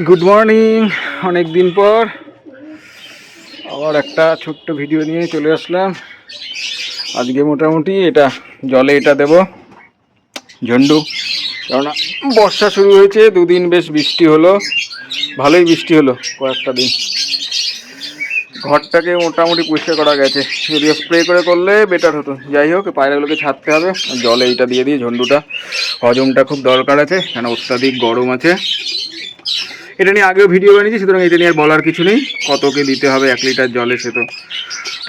Good morning. অনেক দিন পর আবার একটা ছোট্ট ভিডিও নিয়ে চলে আসলাম। আজকে মোটামুটি এটা জলে এটা দেব ঝন্ডু, কেননা বর্ষা শুরু হয়েছে। দুদিন বেশ বৃষ্টি হলো, ভালোই বৃষ্টি হলো কয়েকটা দিন। ঘরটাকে মোটামুটি পরিষ্কার করা গেছে, যদিও স্প্রে করলে বেটার হতো। যাই হোক, পায়রাগুলোকে ছাড়তে হবে। জলে এইটা দিয়ে দিই ঝন্ডুটা, হজমটা খুব দরকার আছে, কেন অত্যাধিক গরম আছে। এটা নিয়ে আগেও ভিডিও বানিয়েছি, সুতরাং এটা নিয়ে আর বলার কিছু নেই। কতকে দিতে হবে 1 লিটার জলে সে তো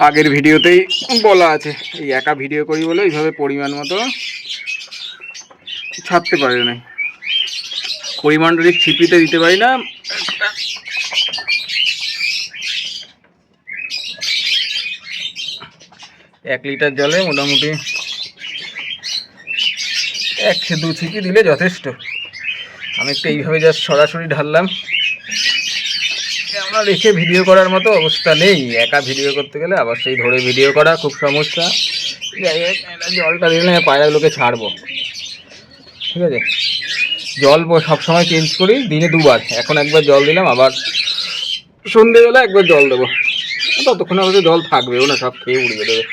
আগের ভিডিওতেই বলা আছে। এই একা ভিডিও করি বলে এইভাবে পরিমাণ মতো ছাড়তে পারে না, পরিমাণটা ঠিক ছিপিতে দিতে পারি না। 1 লিটার জলে মোটামুটি 1-2 ছিপি দিলে যথেষ্ট। আমি একটু এইভাবে জাস্ট সরাসরি ঢাললাম। আমরা রেখে ভিডিও করার মতো অবস্থা নেই, একা ভিডিও করতে গেলে আবার সেই ধরে ভিডিও করা খুব সমস্যা। যাই হোক, জলটা দিলে পায়রাগুলোকে ছাড়বো, ঠিক আছে। জল সবসময় চেঞ্জ করি, দিনে 2 বার। এখন একবার জল দিলাম, আবার সন্ধ্যেবেলা একবার জল দেবো। ততক্ষণ আমাদের জল থাকবেও না, সব খেয়ে উড়িয়ে দেবে,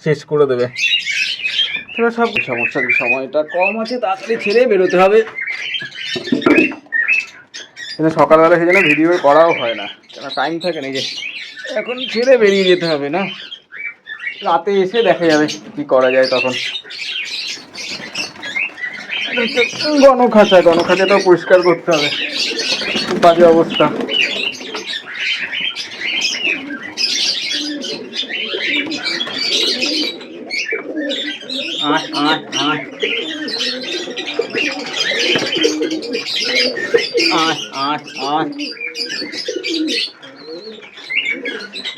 শেষ করে দেবে। তবে সব সমস্যা, সময়টা কম আছে, তাড়াতাড়ি ছেড়ে বেরোতে হবে। কিন্তু সকালবেলা সেজন্য ভিডিও করাও হয় না, কেন টাইম থাকে না। যে এখন ছেড়ে বেরিয়ে যেতে হবে না, রাতে এসে দেখা যাবে কি করা যায় তখন। গণখাঁচাটাও পরিষ্কার করতে হবে, খুব বাজে অবস্থা।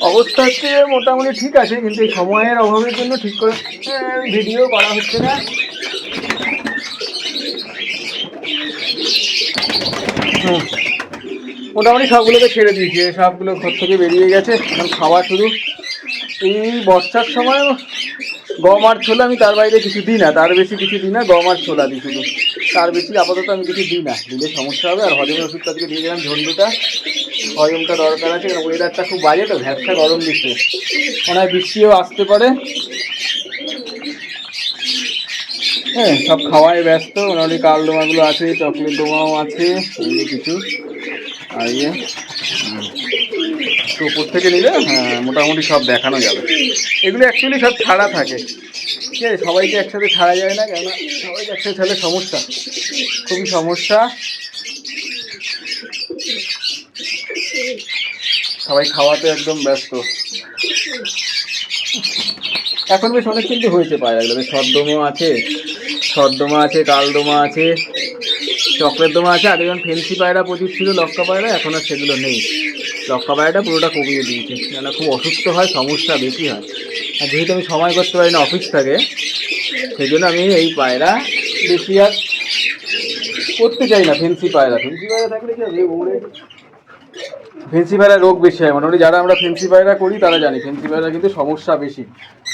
অবস্থা হচ্ছে মোটামুটি ঠিক আছে, কিন্তু এই সময়ের অভাবের জন্য ঠিক করে ভিডিও করা হচ্ছে না। মোটামুটি সবগুলোকে ছেড়ে দিয়েছি, সবগুলো ঘর থেকে বেরিয়ে গেছে। এখন খাওয়া শুরু। এই বর্ষার সময় গম আর ছোলা আমি তার বাইরে কিছু দিই না, তার বেশি কিছু দিই না। গম আর ছোলা দিই শুধু, তার বেশি আপাতত আমি কিছু দিই না, দিলে সমস্যা হবে। আর হজমের ওষুধটা থেকে দিয়ে গেলাম ঝন্ডুটা, হজমটা দরকার আছে। ওয়েদারটা খুব বাজে তো, ভ্যাবসা গরম দিচ্ছে, মনে হয় বৃষ্টিও আসতে পারে। হ্যাঁ, সব খাওয়ায় ব্যস্ত। মোটামুটি কাল দোমাগুলো আছে, চকলেট দোমাও আছে, এই যে কিছু। আর ইয়ে তো উপর থেকে নিলে মোটামুটি সব দেখানো যাবে। এগুলো অ্যাকচুয়ালি সব ছাড়া থাকে, ঠিক আছে। সবাইকে একসাথে ছাড়া যায় না, কেননা সবাইকে একসাথে ছাড়লে সমস্যা, খুবই সমস্যা। সবাই খাওয়াতে একদম ব্যস্ত। এখন বেশ অনেক কিন্তু হয়েছে পায়রাগুলো, সরদমও আছে, সরদমা আছে, কালদমা আছে, চকলেট দমা আছে। আগে যেমন ফেন্সি পায়রা প্রচুর ছিল, লক্কা পায়রা, এখন আর সেগুলো নেই। লক্কা পায়রাটা পুরোটা কমিয়ে দিয়েছে, কেন খুব অসুস্থ হয়, সমস্যা বেশি হয়। আর যেহেতু আমি সময় করতে পারি না, অফিস থাকে, সেই জন্য আমি এই পায়রা বেশি আর করতে চাই না। ফেন্সি পায়রা থাকলে কি হবে, ওরে ফেন্সি পায়রা রোগ বেশি হয়। মোটামুটি যারা আমরা ফেন্সি পায়রা করি তারা জানি, ফেন্সি পায়রা কিন্তু সমস্যা বেশি,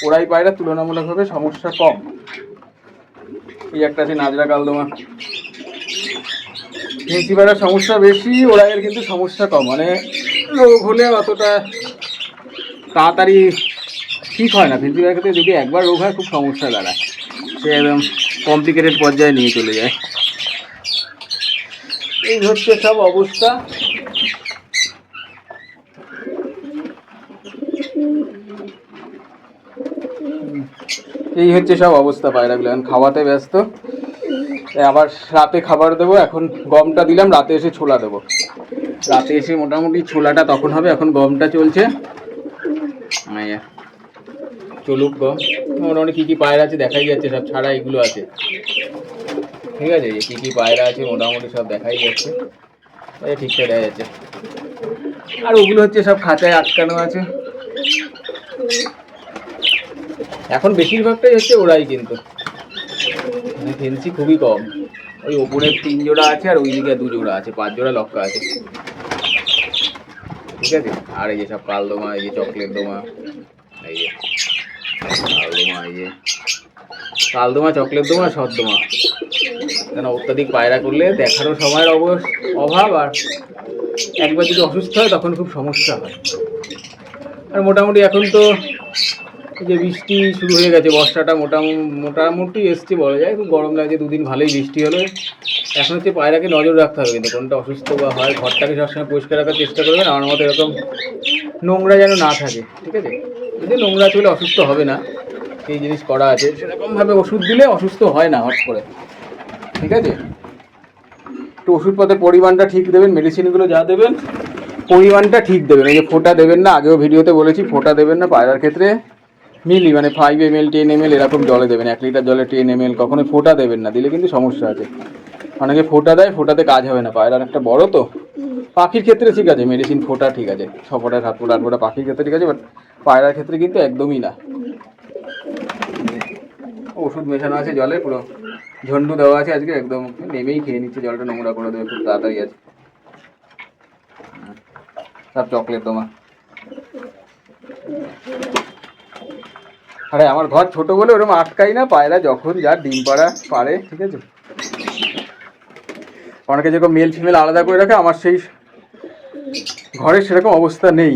ওরাই পায়রা তুলনামূলকভাবে সমস্যা কম। এই একটা আছে নাজরা কালদমা, ফেন্সি পায়রার সমস্যা বেশি, ওরাইয়ের কিন্তু সমস্যা কম। মানে রোগ হলে অতটা তাড়াতাড়ি ঠিক হয় না। ফেন্সি পায়রার ক্ষেত্রে যদি একবার রোগ হয় খুব সমস্যা দাঁড়ায়, সে একদম কমপ্লিকেটেড পর্যায়ে নিয়ে চলে যায়। এই হচ্ছে সব অবস্থা। এই হচ্ছে সব অবস্থা পায়রাগুলো। এখন খাওয়াতে ব্যস্ত, আবার রাতে খাবার দেবো। এখন গমটা দিলাম, রাতে এসে ছোলা দেবো। রাতে এসে মোটামুটি ছোলাটা তখন হবে, এখন গমটা চলছে। চলুক গম। মোটামুটি কী কী পায়রা আছে দেখাই যাচ্ছে, সব ছাড়া এগুলো আছে, ঠিক আছে। কী কী পায়রা আছে মোটামুটি সব দেখাই যাচ্ছে, ঠিকঠাক দেখা যাচ্ছে। আর ওগুলো হচ্ছে সব খাঁচায় আটকানো আছে। এখন বেশিরভাগটাই হচ্ছে ওরাই, কিন্তু ফেন্সি খুবই কম। ওই ওপরে 3 জোড়া আছে, আর ওইদিকে 2 জোড়া আছে, 5 জোড়া লক্কা আছে, ঠিক আছে। আর এই যে সব কালদমা, এই যে চকলেট দমা, এই যে কালদমা, এই যে কালদমা, চকলেট দমা, সদ্দমা। কেন অত্যাধিক পায়রা করলে দেখারও সময়ের অভাব, আর একবার যদি অসুস্থ হয় তখন খুব সমস্যা হয়। আর মোটামুটি এখন তো এই যে বৃষ্টি শুরু হয়ে গেছে, বর্ষাটা মোটামুটি এসছে বলা যায়। খুব গরম লাগছে, দুদিন ভালোই বৃষ্টি হলো। এখন হচ্ছে পায়রাকে নজর রাখতে হবে, কিন্তু কোনটা অসুস্থ বা হয় ঘরটাকে সবসময় পরিষ্কার রাখার চেষ্টা করবেন। আমার মতো এরকম নোংরা যেন না থাকে, ঠিক আছে? যদি নোংরা চলে অসুস্থ হবে না, সেই জিনিস করা আছে। সেরকমভাবে ওষুধ দিলে অসুস্থ হয় না হট করে, ঠিক আছে? একটু ওষুধপত্রের পরিমাণটা ঠিক দেবেন, মেডিসিনগুলো যা দেবেন পরিমাণটা ঠিক দেবেন। এই যে ফোঁটা দেবেন না, আগেও ভিডিওতে বলেছি, ফোঁটা দেবেন না পায়রার ক্ষেত্রে। মিলি মানে 5 ml 10 ml এরকম জলে দেবেন, 1 লিটার জলে 10 ml। কখনোই ফোঁটা দেবেন না, দিলে কিন্তু সমস্যা আছে। অনেকে ফোঁটা দেয়, ফোঁটাতে কাজ হবে না, পায়রার একটা বড় তো। পাখির ক্ষেত্রে ঠিক আছে, মেডিসিন ফোঁটা ঠিক আছে, 6 ফোঁটা 7 ফোঁটা 8 ফোঁটা পাখির ক্ষেত্রে ঠিক আছে, বাট পায়রার ক্ষেত্রে কিন্তু একদমই না। ওষুধ মেশানো আছে জলে, পুরো ঝন্ডু দেওয়া আছে আজকে, একদম নেমেই খেয়ে নিচ্ছে, জলটা নোংরা করে দেবে খুব তাড়াতাড়ি আছে। সব চকলেট দমা। আরে আমার ঘর ছোট বলে ওরকম আটকাই না, পায়রা যখন যার ডিম পাড়া পারে, ঠিক আছে? অনেকে যেরকম মেল ফিমেল আলাদা করে রাখে, আমার সেই ঘরে সেরকম অবস্থা নেই।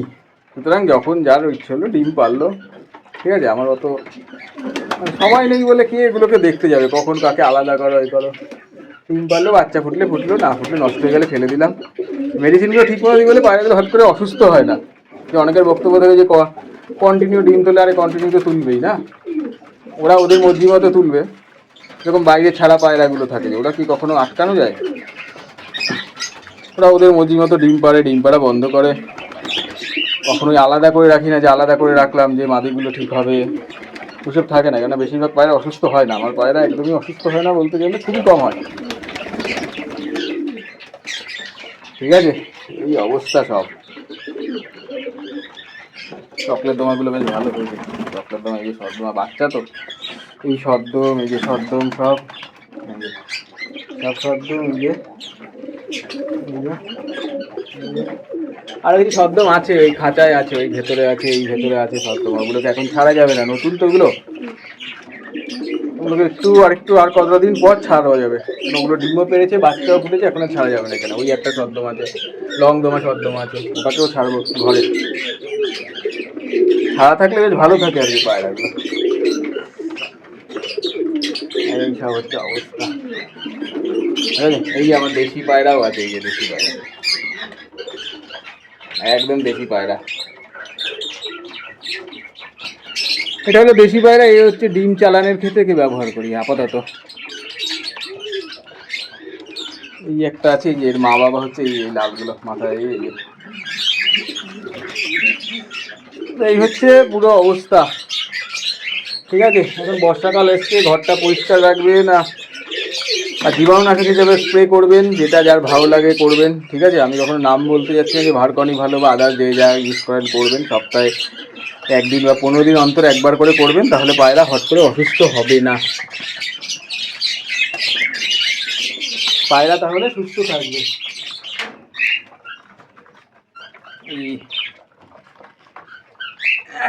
সুতরাং যখন যার ইচ্ছে হলো ডিম পারলো, ঠিক আছে? আমার অত সবাই নেই বলে কি এগুলোকে দেখতে যাবে, কখন কাকে আলাদা করো এই করো। ডিম পারলো, বাচ্চা ফুটলে ফুটলো, না ফুটলে নষ্ট হয়ে গেলে ফেলে দিলাম। মেডিসিনগুলো ঠিক মতো দিই বলে পায়রাগুলো হট করে অসুস্থ হয় না। যে অনেকের বক্তব্য থাকে যে কন্টিনিউ ডিম তোলে, আরে কন্টিনিউ তো তুলবেই না, ওরা ওদের মর্জি মতো তুলবে। যেরকম বাইরে ছাড়া পায়রাগুলো থাকে, ওরা কি কখনো আটকানো যায়? ওরা ওদের মর্জি মতো ডিম পাড়ে, ডিম পাড়া বন্ধ করে। কখনোই আলাদা করে রাখি না যে আলাদা করে রাখলাম যে মাদিগুলো ঠিক হবে, ওসব থাকে না। কেন বেশিরভাগ পায়রা অসুস্থ হয় না, আমার পায়রা একদমই অসুস্থ হয় না বলতে গেলে খুবই কম হয়, ঠিক আছে? এই অবস্থা সব। চকলেট দমাগুলো বেশ ভালো হয়েছে, চকলেট দমা। এই যে সদ্দমা বাচ্চা তো, এই সদ্দম, এই যে সদ্দম, সব সব সদ্দম। এই যে আর কিছু সদ্দম আছে, ওই খাঁচায় আছে, ওই ভেতরে আছে, এই ভেতরে আছে সদ্দম। ওগুলোকে এখন ছাড়া যাবে না, নতুন তো ওগুলো। ওগুলোকে একটু আর কতটা দিন পর ছাড়া যাবে, ওগুলো ডিমও পেরেছে, বাচ্চাও ফুটেছে, এখন আর ছাড়া যাবে না। এখানে ওই একটা সদ্দম আছে, লং দমা সদ্দম আছে, ওটাকেও ছাড়বো ঘরে। ছাড়া থাকলে বেশ ভালো থাকে আর কি পায়রাগুলো। এই সব হচ্ছে অবস্থা। এই যে আমার দেশি পায়রাও আছে, এই যে দেশি পায়রা, একদম দেশি পায়রা। এটা হলো দেশি পায়রা, এই হচ্ছে ডিম চালানোর ক্ষেত্রে কি ব্যবহার করি আপাতত। এই একটা আছে, যে এর মা বাবা হচ্ছে এই লাভগুলো মাথায়। এই হচ্ছে পুরো অবস্থা, ঠিক আছে? এখন বর্ষাকাল এসছে, ঘরটা পরিষ্কার রাখবেন, আর জীবাণুনাশক হিসেবে স্প্রে করবেন, যেটা যার ভালো লাগে করবেন, ঠিক আছে? আমি কখনো নাম বলতে যাচ্ছি না যে ভার্কনি ভালো বা আদার যে যা ইউজ করেন করবেন। সপ্তাহে 1 দিন বা 15 দিন অন্তর একবার করে করবেন, তাহলে পায়রা হট করে অসুস্থ হবে না, পায়রা তাহলে সুস্থ থাকবে।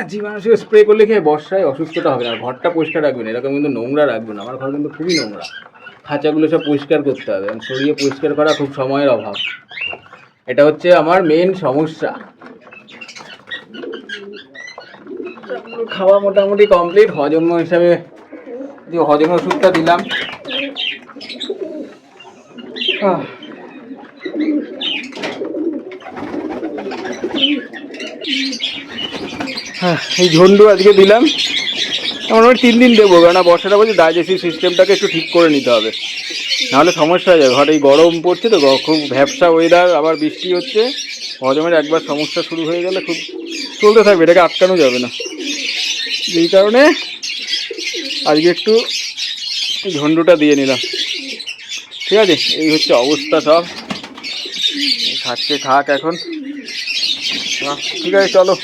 জীবাণুনাশক স্প্রে করলে কি বর্ষায় অসুস্থতা হবে না, ঘরটা পরিষ্কার রাখবেন। এরকম কিন্তু নোংরা রাখবেন, আমার ঘর কিন্তু খুবই নোংরা। খাঁচাগুলো সব পরিষ্কার করতে হবে, সরিয়ে পরিষ্কার করা খুব সময়ের অভাব, এটা হচ্ছে আমার মেন সমস্যা। খাওয়া মোটামুটি কমপ্লিট, হজম হিসাবে যে হজম ওষুধটা দিলাম। এই ঝন্ডু আজকে দিলাম, মোটামুটি 3 দিন দেবো, কেননা বর্ষাটা বলছে ডাইজেস্টিভ সিস্টেমটাকে একটু ঠিক করে নিতে হবে, নাহলে সমস্যা হয়ে যায়। ঘরে এই গরম পড়ছে তো, খুব ভ্যাপসা ওয়েদার, আবার বৃষ্টি হচ্ছে, হজমের একবার সমস্যা শুরু হয়ে গেলে খুব চলতে থাকবে, এটাকে আটকানো যাবে না। এই কারণে আজকে একটু ঝন্ডুটা দিয়ে নিলাম, ঠিক আছে? এই হচ্ছে অবস্থা সব, খাচ্ছে খাক এখন, ঠিক আছে চলো।